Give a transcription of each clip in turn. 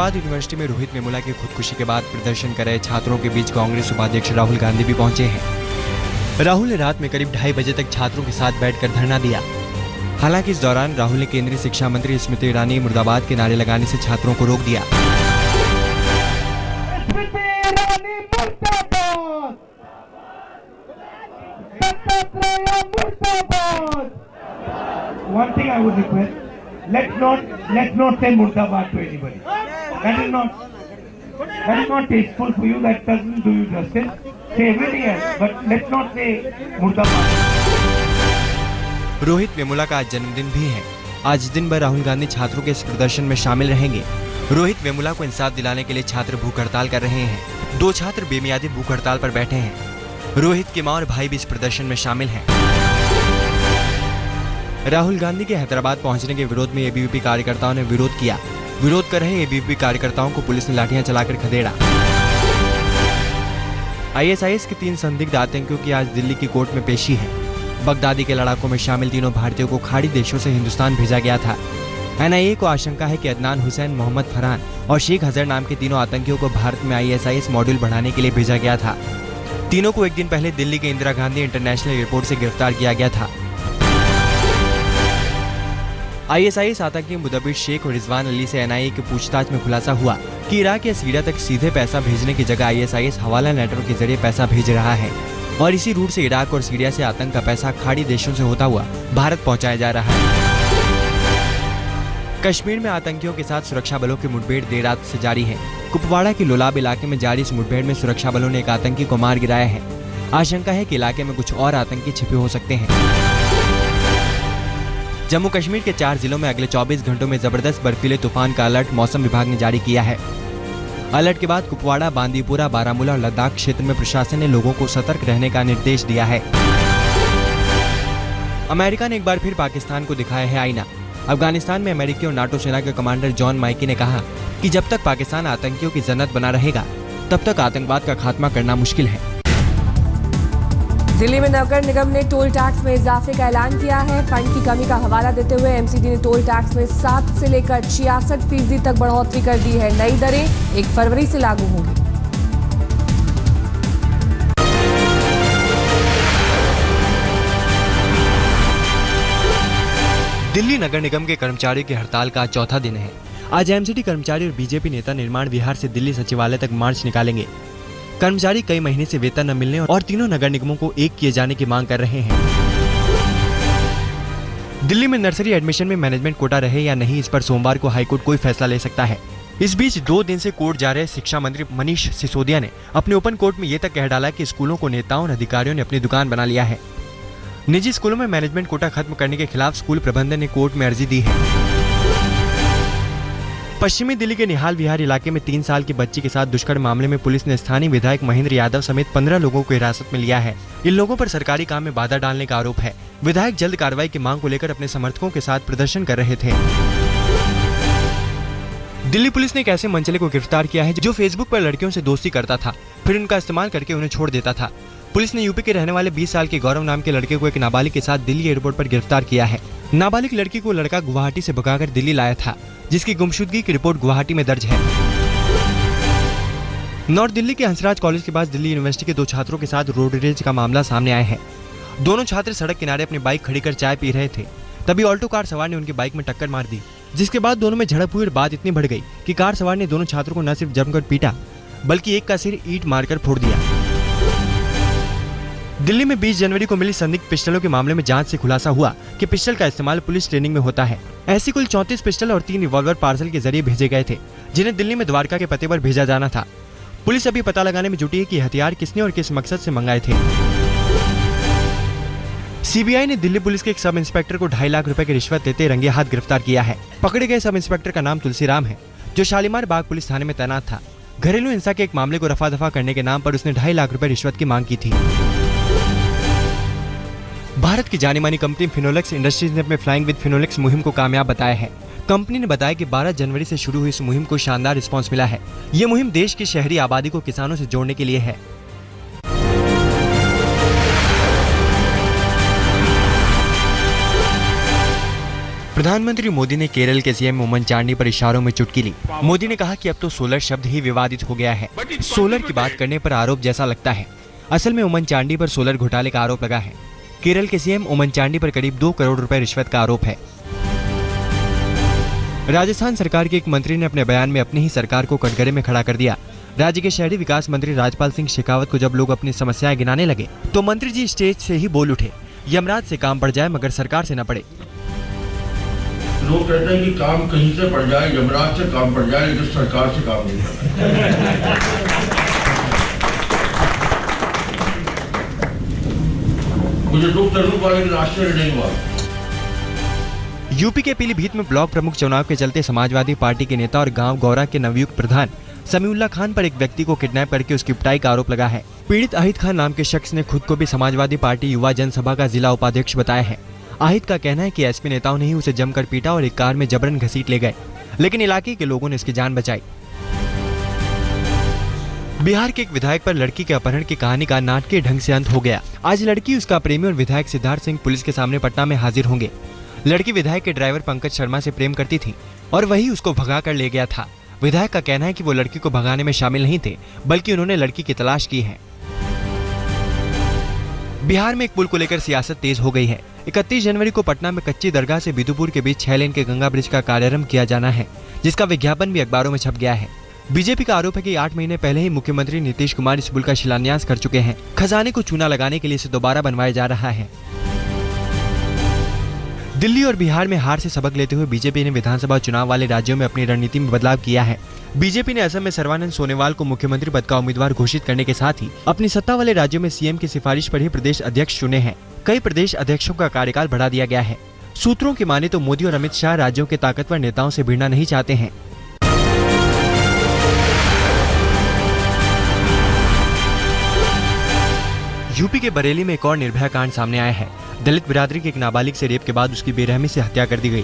Hyderabad university में रोहित वेमुला की खुदकुशी के बाद प्रदर्शन कर रहे छात्रों के बीच कांग्रेस उपाध्यक्ष राहुल गांधी भी पहुंचे हैं। राहुल ने रात में करीब 2:30 बजे तक छात्रों के साथ बैठकर धरना दिया। हालांकि इस दौरान राहुल ने केंद्रीय शिक्षा मंत्री स्मृति ईरानी मुर्दाबाद के नारे लगाने से छात्रों को रोक दिया। One thing I would request, let's not say Murdabad to anybody. That is not tasteful for you. That doesn't do you justice. Say everything else, but let's not say Murdabad. Rohit Vemula का आज जन्मदिन भी है। आज दिन भर राहुल गांधी छात्रों के इस प्रदर्शन में शामिल रहेंगे। रोहित वेमुला को इंसाफ दिलाने के लिए छात्र भूख हड़ताल कर रहे हैं। 2 छात्र बेमियादी भूख हड़ताल पर बैठे हैं। रोहित की मां और भाई भी इस प्रदर्शन में शामिल हैं। राहुल गांधी के हैदराबाद पहुंचने के विरोध में एबीवीपी कार्यकर्ताओं ने विरोध किया। विरोध कर रहे एबीवीपी कार्यकर्ताओं को पुलिस ने लाठियां चलाकर खदेड़ा। आईएसआईएस के 3 संदिग्ध आतंकियों की आज दिल्ली की कोर्ट में पेशी है। बगदादी के लड़ाकों में शामिल तीनों भारतीयों को खाड़ी देशों से हिंदुस्तान भेजा गया था। एनआईए को आशंका है कि अदनान हुसैन, मोहम्मद फरहान और शेख हजर नाम के तीनों आतंकियों को भारत में आईएसआईएस मॉड्यूल बढ़ाने के लिए भेजा गया था। तीनों को एक दिन पहले दिल्ली के इंदिरा गांधी इंटरनेशनल एयरपोर्ट से गिरफ्तार किया गया था। आईएसआईएस आतंकी मुदब्बिर शेख और रिजवान अली से एनआईए की पूछताछ में खुलासा हुआ कि इराक या सीरिया तक सीधे पैसा भेजने की जगह आईएसआईएस हवाला नेटवर्क के जरिए पैसा भेज रहा है और इसी रूट से इराक और सीरिया से आतंक का पैसा खाड़ी देशों से होता हुआ भारत पहुंचाया जा रहा है। कश्मीर में आतंकियों के साथ सुरक्षा बलों की मुठभेड़ देर रात से जारी है। कुपवाड़ा के लोलाब इलाके में जारी इस मुठभेड़ में सुरक्षा बलों ने एक आतंकी को मार गिराया है। आशंका है कि इलाके में कुछ और आतंकी छिपे हो सकते हैं। जम्मू कश्मीर के 4 जिलों में अगले 24 घंटों में जबरदस्त बर्फीले तूफान का अलर्ट मौसम विभाग ने जारी किया है। अलर्ट के बाद कुपवाड़ा, बांदीपुरा, बारामूला और लद्दाख क्षेत्र में प्रशासन ने लोगों को सतर्क रहने का निर्देश दिया है। अमेरिका ने एक बार फिर पाकिस्तान को दिखाया है आईना। अफगानिस्तान में अमेरिकी और नाटो सेना के कमांडर जॉन माइकी ने कहा कि जब तक पाकिस्तान आतंकियों की जन्नत बना रहेगा तब तक आतंकवाद का खात्मा करना मुश्किल है। दिल्ली में नगर निगम ने टोल टैक्स में इजाफे का ऐलान किया है। फंड की कमी का हवाला देते हुए एमसीडी ने टोल टैक्स में 7 से लेकर 66% तक बढ़ोतरी कर दी है। नई दरें 1 फरवरी से लागू होंगी। दिल्ली नगर निगम के कर्मचारियों की हड़ताल का 4था दिन है। आज एमसीडी कर्मचारी और बीजेपी नेता निर्माण विहार से दिल्ली सचिवालय तक मार्च निकालेंगे। कर्मचारी कई महीने से वेतन न मिलने और तीनों नगर निगमों को एक किए जाने की मांग कर रहे हैं। दिल्ली में नर्सरी एडमिशन में मैनेजमेंट कोटा रहे या नहीं, इस पर सोमवार को हाईकोर्ट कोई फैसला ले सकता है। इस बीच 2 दिन से कोर्ट जा रहे शिक्षा मंत्री मनीष सिसोदिया ने अपने ओपन कोर्ट में ये तक कह डाला कि स्कूलों को नेताओं और अधिकारियों ने अपनी दुकान बना लिया है। निजी स्कूलों में मैनेजमेंट कोटा खत्म करने के खिलाफ स्कूल प्रबंधन ने कोर्ट में अर्जी दी है। पश्चिमी दिल्ली के निहाल विहार इलाके में 3 साल की बच्ची के साथ दुष्कर्म मामले में पुलिस ने स्थानीय विधायक महेंद्र यादव समेत 15 लोगों को हिरासत में लिया है। इन लोगों पर सरकारी काम में बाधा डालने का आरोप है। विधायक जल्द कार्रवाई की मांग को लेकर अपने समर्थकों के साथ प्रदर्शन कर रहे थे। दिल्ली पुलिस ने एक ऐसे मंचले को गिरफ्तार किया है जो फेसबुक पर लड़कियों से दोस्ती करता था, फिर उनका इस्तेमाल करके उन्हें छोड़ देता था। पुलिस ने यूपी के रहने वाले 20 साल के गौरव नाम के लड़के को एक नाबालिग के साथ दिल्ली एयरपोर्ट पर गिरफ्तार किया है। नाबालिग लड़की को लड़का गुवाहाटी से भगाकर दिल्ली लाया था, जिसकी गुमशुदगी की रिपोर्ट गुवाहाटी में दर्ज है। नॉर्थ दिल्ली के हंसराज कॉलेज के पास दिल्ली यूनिवर्सिटी के 2 छात्रों के साथ रोड रेज का मामला सामने आया है। दोनों छात्र सड़क किनारे अपनी बाइक खड़ी कर चाय पी रहे थे, तभी ऑल्टो कार सवार ने उनकी बाइक में टक्कर मार दी, जिसके बाद दोनों में झड़प हुई और बात इतनी बढ़ गई कि कार सवार ने दोनों छात्रों को न सिर्फ जमकर पीटा बल्कि एक का सिर ईंट मारकर फोड़ दिया। दिल्ली में 20 जनवरी को मिली संदिग्ध पिस्टलों के मामले में जांच से खुलासा हुआ कि पिस्टल का इस्तेमाल पुलिस ट्रेनिंग में होता है। ऐसी कुल 34 पिस्टल और 3 रिवॉल्वर पार्सल के जरिए भेजे गए थे, जिन्हें दिल्ली में द्वारका के पते पर भेजा जाना था। पुलिस अभी पता लगाने में जुटी है कि हथियार किसने और किस मकसद से मंगाए थे। सीबीआई ने दिल्ली पुलिस के एक सब इंस्पेक्टर को 2.5 लाख रुपए की रिश्वत लेते रंगे हाथ गिरफ्तार किया है। पकड़े गए सब इंस्पेक्टर का नाम तुलसीराम है, जो शालीमार बाग पुलिस थाने में तैनात था। घरेलू हिंसा के एक मामले को रफा दफा करने के नाम पर उसने 2.5 लाख रुपए रिश्वत की मांग की थी। भारत की जानी मानी कंपनी फिनोलेक्स इंडस्ट्रीज ने अपने फ्लाइंग विद फिनोलेक्स मुहिम को कामयाब बताया है। कंपनी ने बताया कि 12 जनवरी से शुरू हुई इस मुहिम को शानदार रिस्पांस मिला है। ये मुहिम देश की शहरी आबादी को किसानों से जोड़ने के लिए है। प्रधानमंत्री मोदी ने केरल के सीएम उमन चांडी पर इशारों में चुटकी ली। मोदी ने कहा कि अब तो सोलर शब्द ही विवादित हो गया है। सोलर की बात करने पर आरोप जैसा लगता है। असल में उमन चांडी पर सोलर घोटाले का आरोप लगा है। केरल के सीएम उमन चांडी पर करीब 2 करोड़ रुपए रिश्वत का आरोप है। राजस्थान सरकार के एक मंत्री ने अपने बयान में अपनी ही सरकार को कटघरे में खड़ा कर दिया। राज्य के शहरी विकास मंत्री राजपाल सिंह शेखावत को जब लोग अपनी समस्याएं गिनाने लगे तो मंत्री जी स्टेज से ही बोल उठे, यमराज से काम पड़ जाए मगर सरकार से न पड़े। लोग कहते हैं कि काम कहीं से पड़ जाए, यमराज से काम पड़ जाए, लेकिन सरकार से काम नहीं पड़ता। मुझे दुख जरूर हुआ लेकिन आश्चर्य नहीं हुआ। यूपी के पीलीभीत में ब्लॉक प्रमुख चुनाव के चलते समाजवादी पार्टी के नेता और गांव गौरा के नवयुक्त प्रधान समीउल्लाह खान पर एक व्यक्ति को किडनैप करके उसकी पिटाई का आरोप लगा है। पीड़ित आहिद खान नाम के शख्स ने खुद को भी समाजवादी पार्टी युवा जनसभा का जिला उपाध्यक्ष बताया है। आहिद का कहना है कि एसपी नेताओं ने ही उसे जमकर पीटा और एक कार में जबरन घसीट ले गए, लेकिन इलाके के लोगों ने इसकी जान बचाई। बिहार के एक विधायक पर लड़की के अपहरण की कहानी का नाटकीय ढंग से अंत हो गया। आज लड़की, उसका प्रेमी और विधायक सिद्धार्थ सिंह पुलिस के सामने पटना में हाजिर होंगे। लड़की विधायक के ड्राइवर पंकज शर्मा से प्रेम करती थी और वही उसको भगा कर ले गया था। विधायक का कहना है कि वो लड़की को भगाने में शामिल नहीं थे, बल्कि उन्होंने लड़की की तलाश की है। बिहार में एक पुल को लेकर सियासत तेज हो गई है। 31 जनवरी को पटना में कच्ची दरगाह से बिदुपुर के बीच 6 लेन के गंगा ब्रिज का कार्यारंभ किया जाना है, जिसका विज्ञापन भी अखबारों में छप गया है। बीजेपी का आरोप है कि 8 महीने पहले ही मुख्यमंत्री नीतीश कुमार इस पुल का शिलान्यास कर चुके हैं। खजाने को चूना लगाने के लिए इसे दोबारा बनवाया जा रहा है। दिल्ली और बिहार में हार से सबक लेते हुए बीजेपी ने विधानसभा चुनाव वाले राज्यों में अपनी रणनीति में बदलाव किया है। बीजेपी ने असम में सर्बानंद सोनोवाल को मुख्यमंत्री पद का उम्मीदवार घोषित करने के साथ ही अपनी सत्ता वाले राज्यों में सीएम की सिफारिश पर ही प्रदेश अध्यक्ष चुने हैं। कई प्रदेश अध्यक्षों का कार्यकाल बढ़ा दिया गया है। सूत्रों की माने तो मोदी और अमित शाह राज्यों के ताकतवर नेताओं से भिड़ना नहीं चाहते हैं। यूपी के बरेली में एक और निर्भया कांड सामने आया है। दलित बिरादरी के एक नाबालिग से रेप के बाद उसकी बेरहमी से हत्या कर दी गई।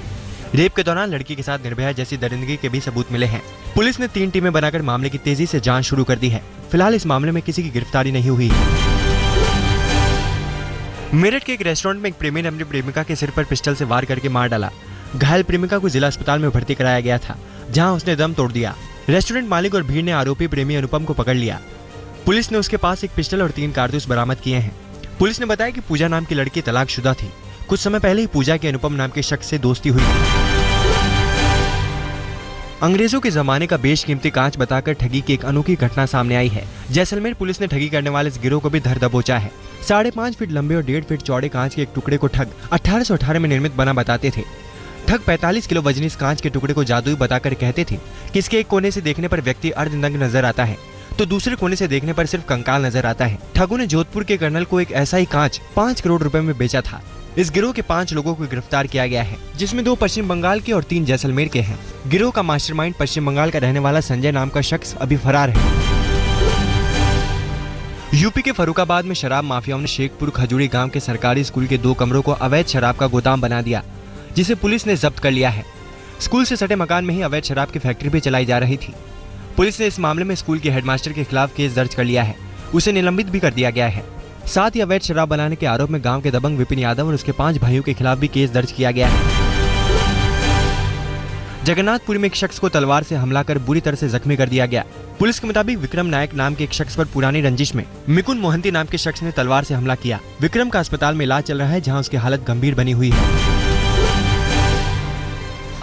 रेप के दौरान लड़की के साथ निर्भया जैसी दरिंदगी के भी सबूत मिले हैं। पुलिस ने 3 टीमें बनाकर मामले की तेजी से जांच शुरू कर दी है। फिलहाल इस मामले में किसी की गिरफ्तारी नहीं हुई। मेरठ के एक रेस्टोरेंट में एक प्रेमी ने अपनी प्रेमिका के सिर पर पिस्टल से वार करके मार डाला। घायल प्रेमिका को जिला अस्पताल में भर्ती कराया गया था, जहाँ उसने दम तोड़ दिया। रेस्टोरेंट मालिक और भीड़ ने आरोपी प्रेमी अनुपम को पकड़ लिया। पुलिस ने उसके पास एक पिस्टल और 3 कारतूस बरामद किए हैं। पुलिस ने बताया कि पूजा नाम की लड़की तलाकशुदा थी। कुछ समय पहले ही पूजा के अनुपम नाम के शख्स से दोस्ती हुई। अंग्रेजों के जमाने का बेशकीमती कांच बताकर ठगी की एक अनोखी घटना सामने आई है। जैसलमेर पुलिस ने ठगी करने वाले इस गिरोह को भी धर दबोचा है। 5.5 फीट लंबे और 1.5 फीट चौड़े कांच के एक टुकड़े को ठग 1818 में निर्मित बना बताते थे। ठग 45 किलो वजनी इस कांच के टुकड़े को जादुई बताकर कहते थे कि इसके एक कोने से देखने पर व्यक्ति अर्धनग्न नजर आता है, तो दूसरे कोने से देखने पर सिर्फ कंकाल नजर आता है। ठगों ने जोधपुर के कर्नल को एक ऐसा ही कांच 5 करोड़ रुपए में बेचा था। इस गिरोह के 5 लोगों को गिरफ्तार किया गया है, जिसमें 2 पश्चिम बंगाल के और 3 जैसलमेर के हैं। गिरोह का मास्टरमाइंड पश्चिम बंगाल का रहने वाला संजय नाम का शख्स अभी फरार है। यूपी के फर्रुखाबाद में शराब माफियाओं ने शेखपुर खजूरी गांव के सरकारी स्कूल के 2 कमरों को अवैध शराब का गोदाम बना दिया, जिसे पुलिस ने जब्त कर लिया है। स्कूल से सटे मकान में ही अवैध शराब की फैक्ट्री भी चलाई जा रही थी। पुलिस ने इस मामले में स्कूल के हेडमास्टर के खिलाफ केस दर्ज कर लिया है। उसे निलंबित भी कर दिया गया है। साथ ही अवैध शराब बनाने के आरोप में गांव के दबंग विपिन यादव और उसके 5 भाइयों के खिलाफ भी केस दर्ज किया गया है। जगन्नाथपुरी में एक शख्स को तलवार से हमला कर बुरी तरह से जख्मी कर दिया गया। पुलिस के मुताबिक विक्रम नायक नाम के एक शख्स पर पुरानी रंजिश में मिकुन मोहंती नाम के शख्स ने तलवार से हमला किया। विक्रम का अस्पताल में इलाज चल रहा है, जहाँ उसकी हालत गंभीर बनी हुई है।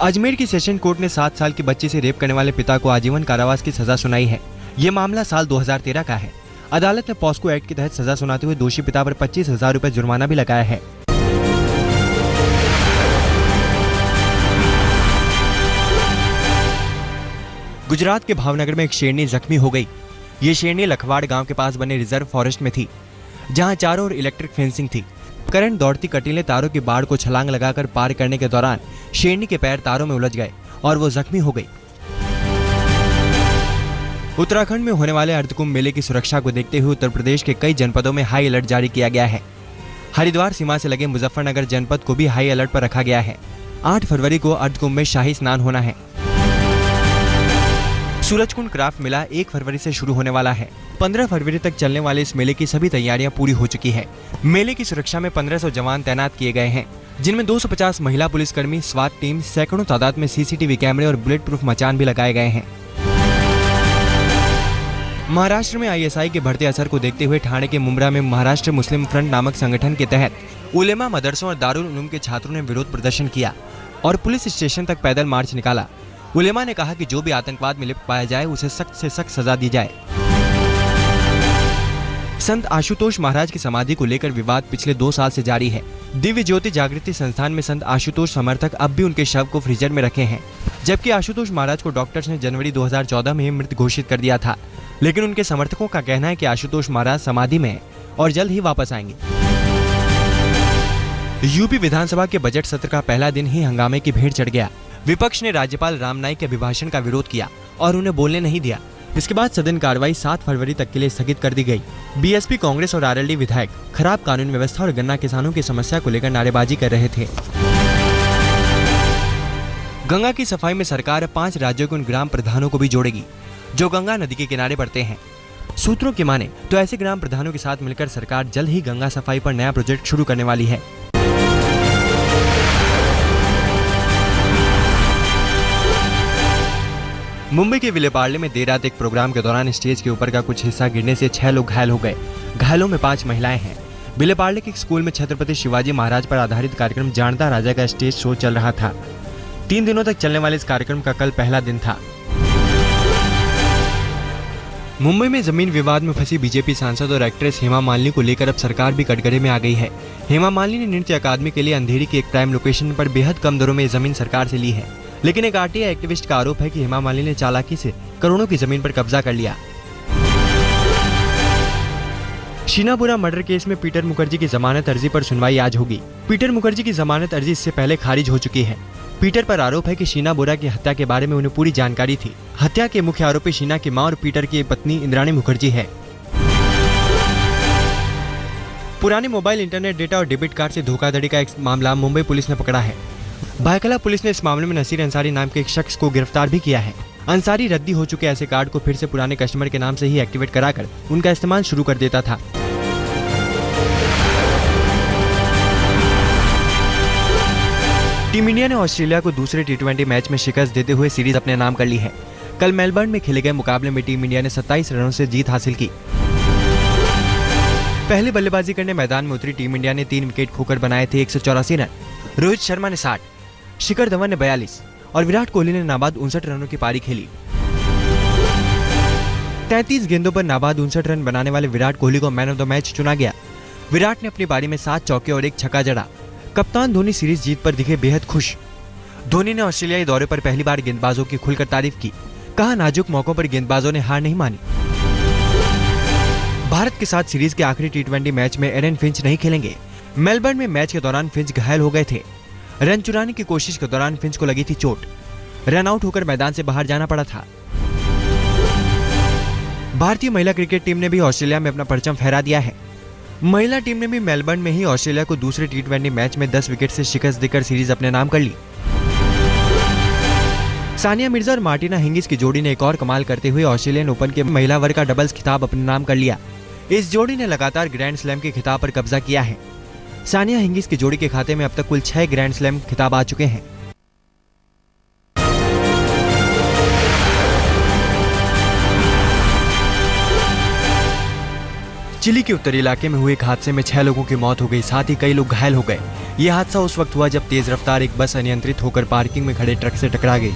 अजमेर की सेशन कोर्ट ने 7 साल की बच्ची से रेप करने वाले पिता को आजीवन कारावास की सजा सुनाई है। ये मामला साल 2013 का है। अदालत ने पॉस्को एक्ट के तहत सजा सुनाते हुए दोषी पिता पर 25,000 रुपए जुर्माना भी लगाया है। गुजरात के भावनगर में एक शेरनी जख्मी हो गई। ये शेरनी लखवाड़ गांव के पास बने रिजर्व फॉरेस्ट में थी, जहां चारों ओर इलेक्ट्रिक फेंसिंग थी। करंट दौड़ती कटीले तारों की बाड़ को छलांग लगाकर पार करने के दौरान शेरनी के पैर तारों में उलझ गए और वो जख्मी हो गई। उत्तराखंड में होने वाले अर्धकुंभ मेले की सुरक्षा को देखते हुए उत्तर प्रदेश के कई जनपदों में हाई अलर्ट जारी किया गया है। हरिद्वार सीमा से लगे मुजफ्फरनगर जनपद को भी हाई अलर्ट पर रखा गया है। 8 फरवरी को अर्धकुंभ में शाही स्नान होना है। सूरजकुंड क्राफ्ट मेला 1 फरवरी से शुरू होने वाला है। 15 फरवरी तक चलने वाले इस मेले की सभी तैयारियां पूरी हो चुकी है। मेले की सुरक्षा में 1500 जवान तैनात किए गए हैं। जिनमें 250 महिला पुलिसकर्मी, स्वाट टीम, सैकड़ों तादाद में सीसीटीवी कैमरे और बुलेट प्रूफ मचान भी लगाए गए हैं। महाराष्ट्र में आईएसआई के बढ़ते असर को देखते हुए ठाणे के मुंब्रा में महाराष्ट्र मुस्लिम फ्रंट नामक संगठन के तहत उलेमा, मदरसों और दारुल उलूम के छात्रों ने विरोध प्रदर्शन किया और पुलिस स्टेशन तक पैदल मार्च निकाला। उलेमा ने कहा कि जो भी आतंकवाद में लिप्त पाया जाए उसे सख्त से सख्त सजा दी जाए। संत आशुतोष महाराज की समाधि को लेकर विवाद पिछले 2 साल से जारी है। दिव्य ज्योति जागृति संस्थान में संत आशुतोष समर्थक अब भी उनके शव को फ्रीजर में रखे हैं, जबकि आशुतोष महाराज को डॉक्टर्स ने जनवरी 2014 में मृत घोषित कर दिया था। लेकिन उनके समर्थकों का कहना है कि आशुतोष महाराज समाधि में हैं और जल्द ही वापस आएंगे। यूपी विधानसभा के बजट सत्र का पहला दिन ही हंगामे की भेंट चढ़ गया। विपक्ष ने राज्यपाल राम नाईक के अभिभाषण का विरोध किया और उन्हें बोलने नहीं दिया। इसके बाद सदन कार्रवाई 7 फरवरी तक के लिए स्थगित कर दी गई। बीएसपी, कांग्रेस और आरएलडी विधायक खराब कानून व्यवस्था और गन्ना किसानों की समस्या को लेकर नारेबाजी कर रहे थे। गंगा की सफाई में सरकार 5 राज्यों के उन ग्राम प्रधानों को भी जोड़ेगी जो गंगा नदी के किनारे पड़ते हैं। सूत्रों की माने तो ऐसे ग्राम प्रधानों के साथ मिलकर सरकार जल्द ही गंगा सफाई पर नया प्रोजेक्ट शुरू करने वाली है। मुंबई के विलेपार्ले में देर रात एक प्रोग्राम के दौरान स्टेज के ऊपर का कुछ हिस्सा गिरने से 6 लोग घायल हो गए। घायलों में 5 महिलाएं हैं। विलेपार्ले के एक स्कूल में छत्रपति शिवाजी महाराज पर आधारित कार्यक्रम जानता राजा का स्टेज शो चल रहा था। 3 दिनों तक चलने वाले इस कार्यक्रम का कल पहला दिन था। मुंबई में जमीन विवाद में फंसी बीजेपी सांसद और एक्ट्रेस हेमा मालिनी को लेकर अब सरकार भी कटघरे में आ गई है। हेमा मालिनी ने नृत्य अकादमी के लिए अंधेरी की एक प्राइम लोकेशन पर बेहद कम दरों में जमीन सरकार से ली है, लेकिन एक आरटीआई एक्टिविस्ट का आरोप है कि हेमा मालिनी ने चालाकी से करोड़ों की जमीन पर कब्जा कर लिया। शीना बोरा मर्डर केस में पीटर मुखर्जी की जमानत अर्जी पर सुनवाई आज होगी। पीटर मुखर्जी की जमानत अर्जी इससे पहले खारिज हो चुकी है। पीटर पर आरोप है कि शीना बोरा की हत्या के बारे में उन्हें पूरी जानकारी थी। हत्या के मुख्य आरोपी शीना की मां और पीटर की पत्नी इंद्राणी मुखर्जी है। पुराने मोबाइल, इंटरनेट डेटा और डेबिट कार्ड से धोखाधड़ी का एक मामला मुंबई पुलिस ने पकड़ा है। भायखला पुलिस ने इस मामले में नसीर अंसारी नाम के एक शख्स को गिरफ्तार भी किया है। अंसारी रद्दी हो चुके ऐसे कार्ड को फिर से पुराने कस्टमर के नाम से ही एक्टिवेट कराकर उनका इस्तेमाल शुरू कर देता था। टीम इंडिया ने ऑस्ट्रेलिया को दूसरे टी20 मैच में शिकस्त देते हुए सीरीज अपने नाम कर ली है। कल मेलबर्न में खेले गए मुकाबले में टीम इंडिया ने 27 रनों से जीत हासिल की। पहले बल्लेबाजी करने मैदान में उतरी टीम इंडिया ने 3 विकेट खोकर बनाए थे 184 रन। रोहित शर्मा ने 60, शिखर धवन ने 42 और विराट कोहली ने नाबाद 59 रनों की पारी खेली। 33 गेंदों पर नाबाद 59 रन बनाने वाले विराट कोहली को मैन ऑफ द मैच चुना गया। विराट ने अपनी पारी में 7 चौके और 1 छक्का जड़ा। कप्तान धोनी सीरीज जीत पर दिखे बेहद खुश। धोनी ने ऑस्ट्रेलियाई दौरे पर पहली बार गेंदबाजों की खुलकर तारीफ की। कहा, नाजुक मौकों पर गेंदबाजों ने हार नहीं मानी। भारत के साथ सीरीज के आखिरी टी20 मैच में एरन फिंच नहीं खेलेंगे। मेलबर्न में मैच के दौरान फिंच घायल हो गए थे। रन चुराने की कोशिश के दौरान फिंच को लगी थी चोट। रन आउट होकर मैदान से बाहर जाना पड़ा था। भारतीय महिला क्रिकेट टीम ने भी ऑस्ट्रेलिया में अपना परचम फहरा दिया है। महिला टीम ने भी मेलबर्न में ही ऑस्ट्रेलिया को दूसरे टी20 मैच में 10 विकेट से शिकस्त देकर सीरीज अपने नाम कर ली। सानिया मिर्जा और मार्टिना हिंगिस की जोड़ी ने एक और कमाल करते हुए ऑस्ट्रेलियन ओपन के महिला वर्ग का डबल्स खिताब अपने नाम कर लिया। इस जोड़ी ने लगातार ग्रैंड स्लैम के खिताब पर कब्जा किया है। सानिया हिंगिस की जोड़ी के खाते में अब तक कुल 6 ग्रैंड स्लैम खिताब आ चुके हैं। चिली के उत्तरी इलाके में हुए एक हादसे में 6 लोगों की मौत हो गई, साथ ही कई लोग घायल हो गए। यह हादसा उस वक्त हुआ जब तेज रफ्तार एक बस अनियंत्रित होकर पार्किंग में खड़े ट्रक से टकरा गई।